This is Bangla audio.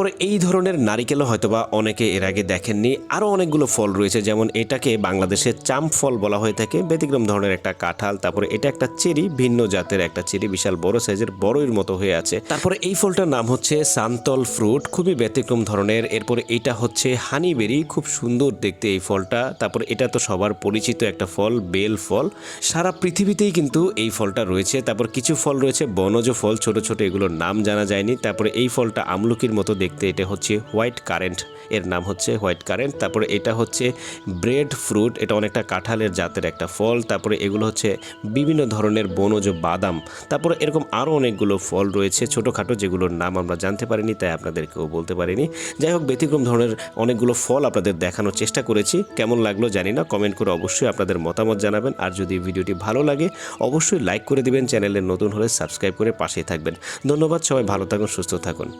তারপরে এই ধরনের নারিকেলও হয়তোবা অনেকে এর আগে দেখেননি। আরও অনেকগুলো ফল রয়েছে, যেমন এটাকে বাংলাদেশে চাম্প ফল বলা হয়ে থাকে, ব্যতিক্রম ধরনের একটা কাঁঠাল। তারপরে এটা একটা চেরি, ভিন্ন জাতের একটা চেরি, বিশাল বড় সাইজের, বড়ইর মতো হয়ে আছে। তারপরে এই ফলটার নাম হচ্ছে সান্তল ফ্রুট, খুবই ব্যতিক্রম ধরনের। এরপরে এটা হচ্ছে হানিবেরি, খুব সুন্দর দেখতে এই ফলটা। তারপরে এটা তো সবার পরিচিত একটা ফল, বেল ফল। সারা পৃথিবীতেই কিন্তু এই ফলটা রয়েছে। তারপর কিছু ফল রয়েছে বনজ ফল, ছোট ছোট, এগুলোর নাম জানা যায়নি। তারপরে এই ফলটা আমলকির মতো দেখতে, এটা হচ্ছে হোয়াইট কারেন্ট, এর নাম হচ্ছে হোয়াইট কারেন্ট। তারপরে এটা হচ্ছে ব্রেড ফ্রুট, এটা অনেকটা কাঁঠালের জাতের একটা ফল। তারপরে এগুলো হচ্ছে বিভিন্ন ধরনের বনজ বাদাম। তারপরে এরকম আরও অনেকগুলো ফল রয়েছে ছোটোখাটো, যেগুলোর নাম আমরা জানতে পারিনি, তাই আপনাদেরকেও বলতে পারিনি। যাই হোক, ব্যতিক্রম ধরনের অনেকগুলো ফল আপনাদের দেখানোর চেষ্টা করেছি। কেমন লাগলো জানি না, কমেন্ট করে অবশ্যই আপনাদের মতামত জানাবেন। আর যদি ভিডিওটি ভালো লাগে অবশ্যই লাইক করে দিবেন, চ্যানেলে নতুন হলে সাবস্ক্রাইব করে পাশেই থাকবেন। ধন্যবাদ, সবাই ভালো থাকুন, সুস্থ থাকুন।